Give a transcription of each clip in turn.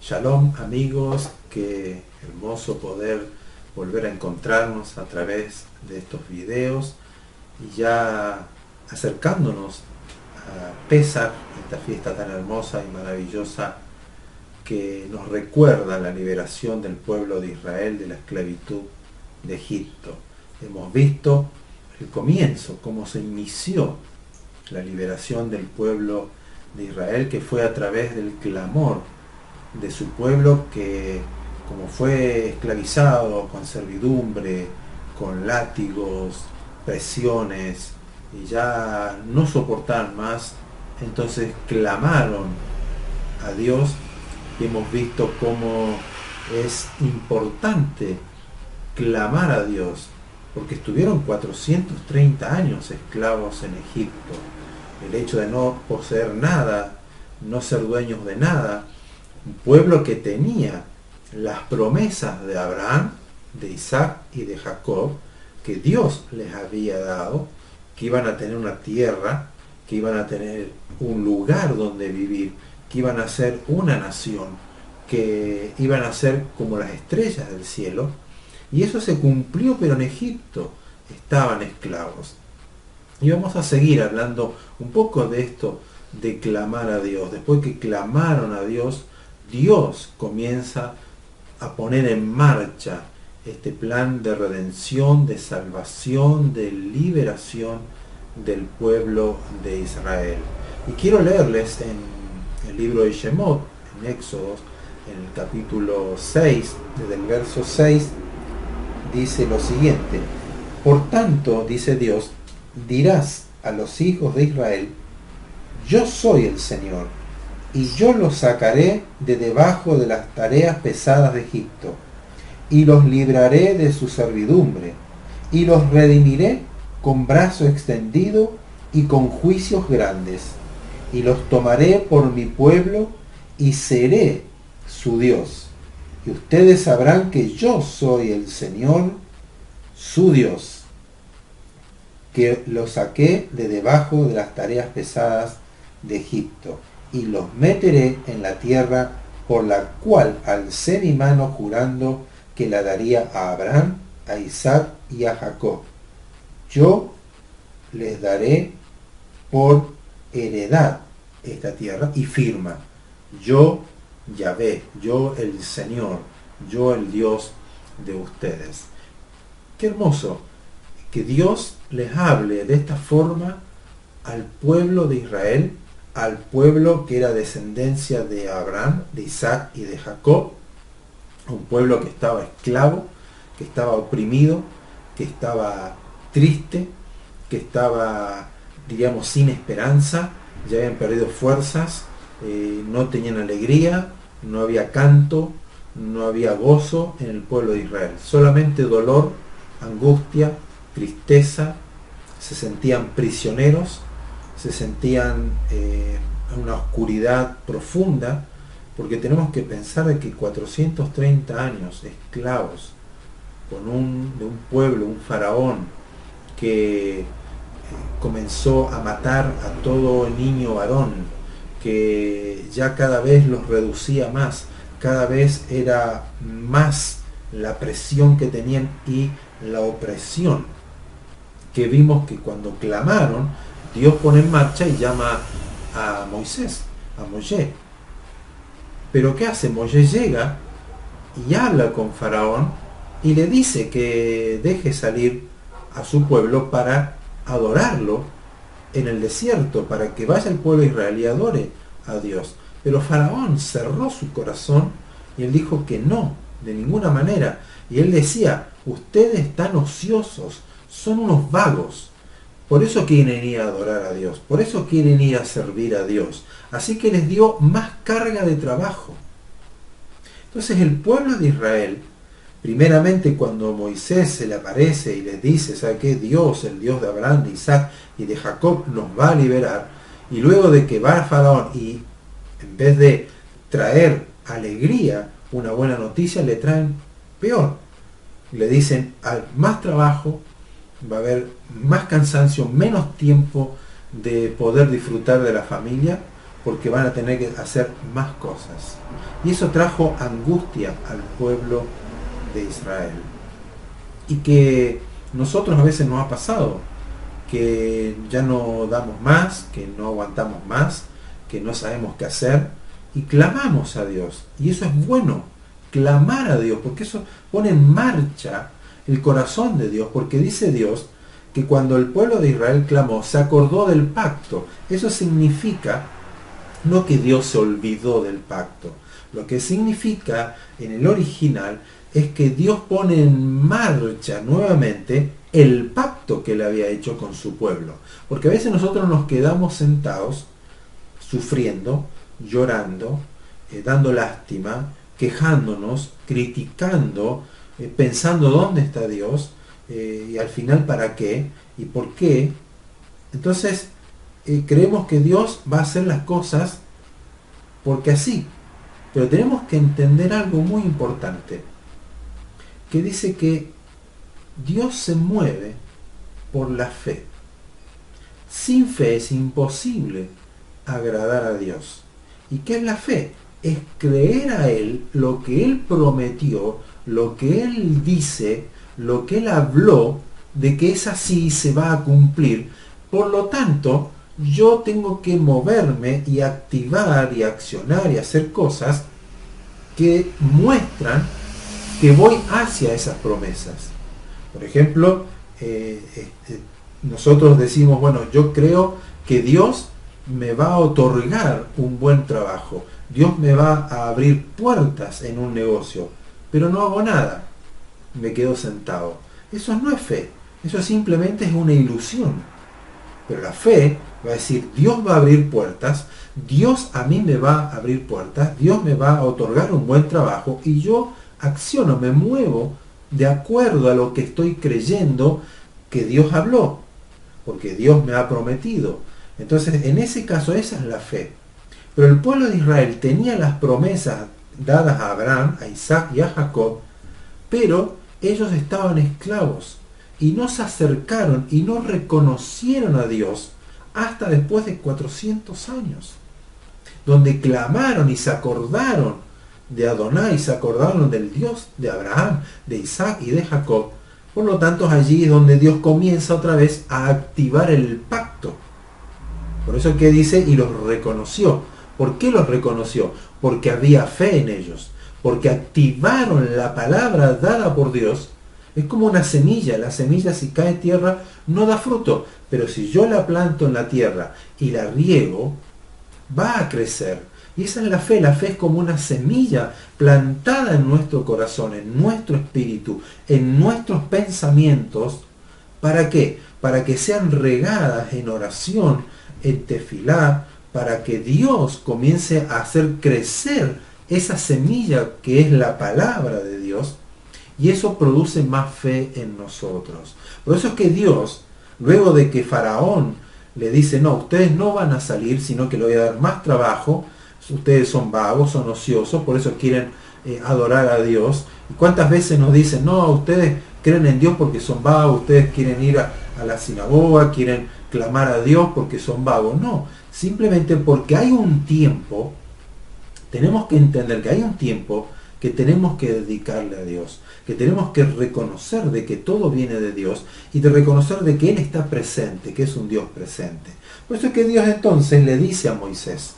Shalom amigos, qué hermoso poder volver a encontrarnos a través de estos videos y ya acercándonos a Pesach, esta fiesta tan hermosa y maravillosa que nos recuerda la liberación del pueblo de Israel de la esclavitud de Egipto. Hemos visto el comienzo, cómo se inició la liberación del pueblo de Israel, que fue a través del clamor de su pueblo que, como fue esclavizado con servidumbre, con látigos, presiones, y ya no soportaban más, entonces clamaron a Dios. Y hemos visto cómo es importante clamar a Dios, porque estuvieron 430 años esclavos en Egipto. El hecho de no poseer nada, no ser dueños de nada, un pueblo que tenía las promesas de Abraham, de Isaac y de Jacob, que Dios les había dado, que iban a tener una tierra, que iban a tener un lugar donde vivir, que iban a ser una nación, que iban a ser como las estrellas del cielo. Y eso se cumplió, pero en Egipto estaban esclavos. Y vamos a seguir hablando un poco de esto, de clamar a Dios. Después que clamaron a Dios, Dios comienza a poner en marcha este plan de redención, de salvación, de liberación del pueblo de Israel. Y quiero leerles en el libro de Shemot, en Éxodo, en el capítulo 6, desde el verso 6, dice lo siguiente: por tanto, dice Dios, dirás a los hijos de Israel, yo soy el Señor, y yo los sacaré de debajo de las tareas pesadas de Egipto, y los libraré de su servidumbre, y los redimiré con brazo extendido y con juicios grandes, y los tomaré por mi pueblo, y seré su Dios. Y ustedes sabrán que yo soy el Señor, su Dios, que los saqué de debajo de las tareas pesadas de Egipto, y los meteré en la tierra por la cual alcé mi mano jurando que la daría a Abraham, a Isaac y a Jacob. Yo les daré por heredad esta tierra, y firma: yo Yahvé, yo el Señor, yo el Dios de ustedes. Qué hermoso que Dios les hable de esta forma al pueblo de Israel, al pueblo que era descendencia de Abraham, de Isaac y de Jacob, un pueblo que estaba esclavo, que estaba oprimido, que estaba triste, que estaba, diríamos, sin esperanza, ya habían perdido fuerzas, no tenían alegría, no había canto, no había gozo en el pueblo de Israel, solamente dolor, angustia, tristeza. Se sentían prisioneros, se sentían en una oscuridad profunda, porque tenemos que pensar de que 430 años esclavos de un pueblo, un faraón que comenzó a matar a todo niño varón, que ya cada vez los reducía más, cada vez era más la presión que tenían y la opresión, que vimos que cuando clamaron, Dios pone en marcha y llama a Moisés, a Moisés. Pero ¿qué hace? Moisés llega y habla con Faraón y le dice que deje salir a su pueblo para adorarlo en el desierto, para que vaya el pueblo de Israel y adore a Dios. Pero Faraón cerró su corazón y él dijo que no, de ninguna manera. Y él decía: ustedes están ociosos, son unos vagos, por eso quieren ir a adorar a Dios, por eso quieren ir a servir a Dios. Así que les dio más carga de trabajo. Entonces el pueblo de Israel, primeramente cuando Moisés se le aparece y les dice: ¿sabe qué? Dios, el Dios de Abraham, de Isaac y de Jacob, nos va a liberar. Y luego de que va a Faraón y en vez de traer alegría, una buena noticia, le traen peor. Le dicen: hay más trabajo, va a haber más cansancio, menos tiempo de poder disfrutar de la familia, porque van a tener que hacer más cosas. Y eso trajo angustia al pueblo de Israel. Y que nosotros a veces nos ha pasado, que ya no damos más, que no aguantamos más, que no sabemos qué hacer, y clamamos a Dios. Y eso es bueno, clamar a Dios, porque eso pone en marcha el corazón de Dios, porque dice Dios que cuando el pueblo de Israel clamó, se acordó del pacto. Eso significa no que Dios se olvidó del pacto. Lo que significa en el original es que Dios pone en marcha nuevamente el pacto que él había hecho con su pueblo. Porque a veces nosotros nos quedamos sentados, sufriendo, llorando, dando lástima, quejándonos, criticando, pensando dónde está Dios, y al final para qué y por qué. Entonces creemos que Dios va a hacer las cosas porque así. Pero tenemos que entender algo muy importante, que dice que Dios se mueve por la fe. Sin fe es imposible agradar a Dios. ¿Y qué es la fe? Es creer a Él lo que Él prometió, lo que Él dice, lo que Él habló, de que es así y se va a cumplir. Por lo tanto, yo tengo que moverme y activar y accionar y hacer cosas que muestran que voy hacia esas promesas. Por ejemplo, nosotros decimos, bueno, yo creo que Dios me va a otorgar un buen trabajo, Dios me va a abrir puertas en un negocio, pero no hago nada, me quedo sentado. Eso no es fe, eso simplemente es una ilusión. Pero la fe va a decir, Dios va a abrir puertas, Dios a mí me va a abrir puertas, Dios me va a otorgar un buen trabajo, y yo acciono, me muevo de acuerdo a lo que estoy creyendo que Dios habló, porque Dios me ha prometido. Entonces, en ese caso, esa es la fe. Pero el pueblo de Israel tenía las promesas dadas a Abraham, a Isaac y a Jacob, pero ellos estaban esclavos y no se acercaron y no reconocieron a Dios hasta después de 400 años, donde clamaron y se acordaron de Adonai, se acordaron del Dios de Abraham, de Isaac y de Jacob. Por lo tanto, allí es donde Dios comienza otra vez a activar el pacto. Por eso que dice, y los reconoció. ¿Por qué los reconoció? Porque había fe en ellos, porque activaron la palabra dada por Dios. Es como una semilla. La semilla, si cae en tierra, no da fruto, pero si yo la planto en la tierra y la riego, va a crecer. Y esa es la fe. La fe es como una semilla plantada en nuestro corazón, en nuestro espíritu, en nuestros pensamientos. ¿Para qué? Para que sean regadas en oración, en tefilá, para que Dios comience a hacer crecer esa semilla que es la palabra de Dios, y eso produce más fe en nosotros. Por eso es que Dios, luego de que Faraón le dice, no, ustedes no van a salir, sino que le voy a dar más trabajo, ustedes son vagos, son ociosos, por eso quieren adorar a Dios. ¿Y cuántas veces nos dicen, no, ustedes creen en Dios porque son vagos, ustedes quieren ir a la sinagoga, quieren clamar a Dios porque son vagos? No, simplemente porque hay un tiempo, tenemos que entender que hay un tiempo que tenemos que dedicarle a Dios, que tenemos que reconocer de que todo viene de Dios y de reconocer de que Él está presente, que es un Dios presente. Por eso es que Dios entonces le dice a Moisés,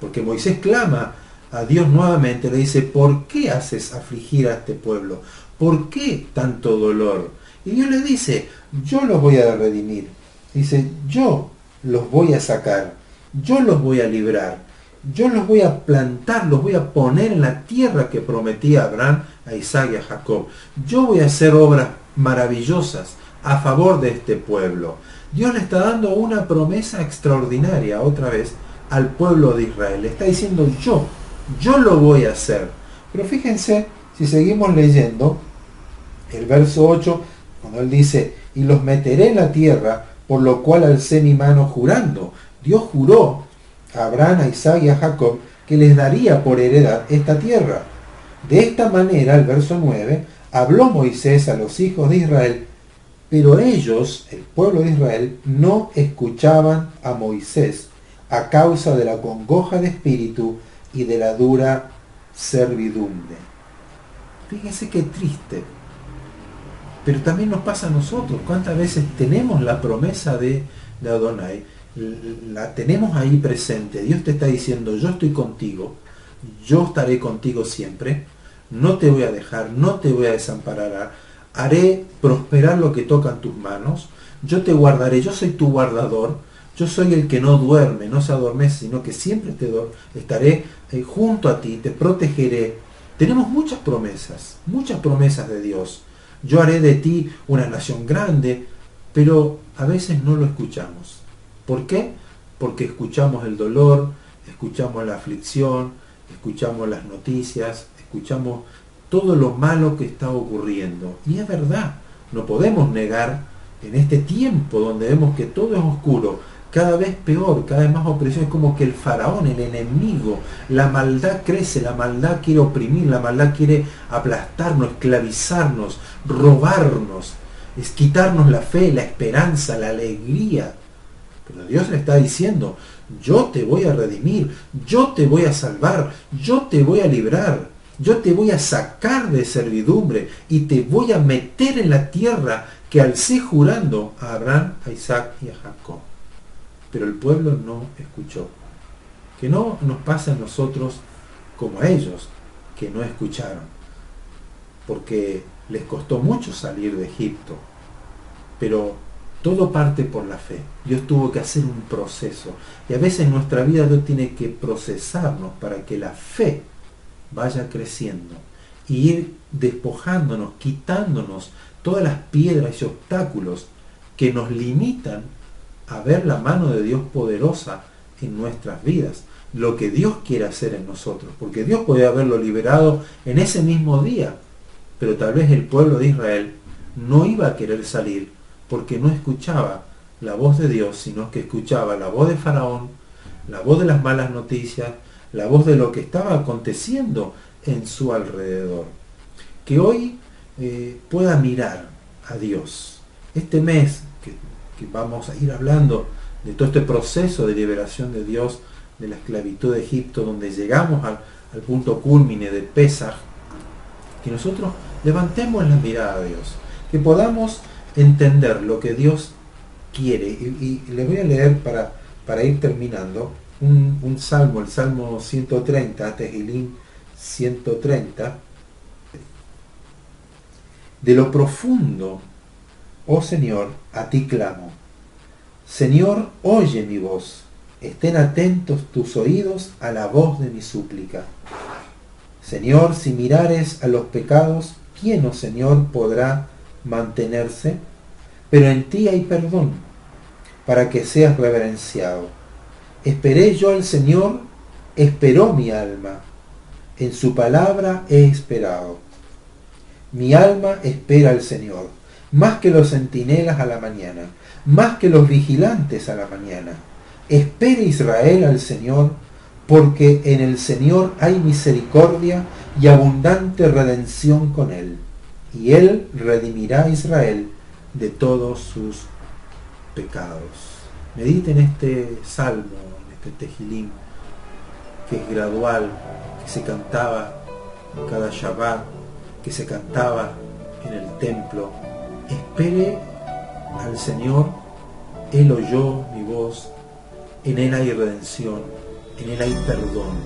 porque Moisés clama a Dios nuevamente, le dice, ¿por qué haces afligir a este pueblo? ¿Por qué tanto dolor? Y Dios le dice, yo los voy a redimir. Dice, yo los voy a sacar, yo los voy a librar, yo los voy a plantar, los voy a poner en la tierra que prometí a Abraham, a Isaac y a Jacob. Yo voy a hacer obras maravillosas a favor de este pueblo. Dios le está dando una promesa extraordinaria otra vez al pueblo de Israel. Le está diciendo, yo lo voy a hacer. Pero fíjense, si seguimos leyendo, el verso 8, cuando él dice, y los meteré en la tierra, por lo cual alcé mi mano jurando. Dios juró a Abraham, a Isaac y a Jacob que les daría por heredad esta tierra. De esta manera, el verso 9, habló Moisés a los hijos de Israel, pero ellos, el pueblo de Israel, no escuchaban a Moisés, a causa de la congoja de espíritu y de la dura servidumbre. Fíjense qué triste. Pero también nos pasa a nosotros. ¿Cuántas veces tenemos la promesa de Adonai? La tenemos ahí presente. Dios te está diciendo, yo estoy contigo, yo estaré contigo siempre, no te voy a dejar, no te voy a desamparar, haré prosperar lo que tocan tus manos, yo te guardaré, yo soy tu guardador, yo soy el que no duerme, no se adormece, sino que siempre estaré junto a ti, te protegeré. Tenemos muchas promesas de Dios. Yo haré de ti una nación grande, pero a veces no lo escuchamos. ¿Por qué? Porque escuchamos el dolor, escuchamos la aflicción, escuchamos las noticias, escuchamos todo lo malo que está ocurriendo. Y es verdad, no podemos negar en este tiempo donde vemos que todo es oscuro, cada vez peor, cada vez más opresión, es como que el faraón, el enemigo, la maldad crece, la maldad quiere oprimir, la maldad quiere aplastarnos, esclavizarnos, robarnos, es quitarnos la fe, la esperanza, la alegría. Pero Dios le está diciendo, yo te voy a redimir, yo te voy a salvar, yo te voy a librar, yo te voy a sacar de servidumbre y te voy a meter en la tierra que alcé jurando a Abraham, a Isaac y a Jacob. Pero el pueblo no escuchó. Que no nos pase a nosotros como a ellos, que no escucharon. Porque les costó mucho salir de Egipto. Pero todo parte por la fe. Dios tuvo que hacer un proceso. Y a veces en nuestra vida Dios tiene que procesarnos para que la fe vaya creciendo. Y ir despojándonos, quitándonos todas las piedras y obstáculos que nos limitan a ver la mano de Dios poderosa en nuestras vidas, lo que Dios quiere hacer en nosotros, porque Dios podía haberlo liberado en ese mismo día, pero tal vez el pueblo de Israel no iba a querer salir porque no escuchaba la voz de Dios, sino que escuchaba la voz de Faraón, la voz de las malas noticias, la voz de lo que estaba aconteciendo en su alrededor. Que hoy pueda mirar a Dios. Este mes que vamos a ir hablando de todo este proceso de liberación de Dios de la esclavitud de Egipto, donde llegamos al punto cúlmine de Pesaj, que nosotros levantemos la mirada a Dios, que podamos entender lo que Dios quiere. Y les voy a leer para ir terminando un salmo, el Salmo 130, Tehillim 130. De lo profundo, oh Señor, a ti clamo. Señor, oye mi voz. Estén atentos tus oídos a la voz de mi súplica. Señor, si mirares a los pecados, ¿quién, oh Señor, podrá mantenerse? Pero en ti hay perdón, para que seas reverenciado. Esperé yo al Señor, esperó mi alma. En su palabra he esperado. Mi alma espera al Señor, más que los centinelas a la mañana, más que los vigilantes a la mañana. Espere Israel al Señor, porque en el Señor hay misericordia y abundante redención con él, y él redimirá a Israel de todos sus pecados. Mediten este salmo, en este Tehillim, que es gradual, que se cantaba cada Shabbat, que se cantaba en el templo. Espere al Señor, Él oyó mi voz, en Él hay redención, en Él hay perdón.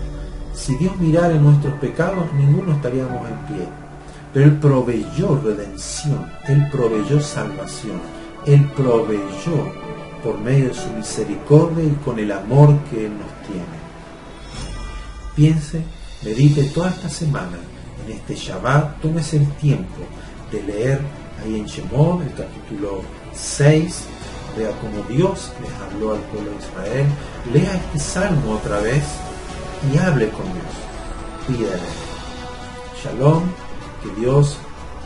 Si Dios mirara en nuestros pecados, ninguno estaríamos en pie. Pero Él proveyó redención, Él proveyó salvación, Él proveyó por medio de su misericordia y con el amor que Él nos tiene. Piense, medite toda esta semana en este Shabbat, tómese el tiempo de leer ahí en Shemot, el capítulo 6, vea cómo Dios les habló al pueblo de Israel, lea este salmo otra vez y hable con Dios, pídale. Shalom, que Dios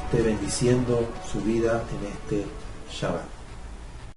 esté bendiciendo su vida en este Shabbat.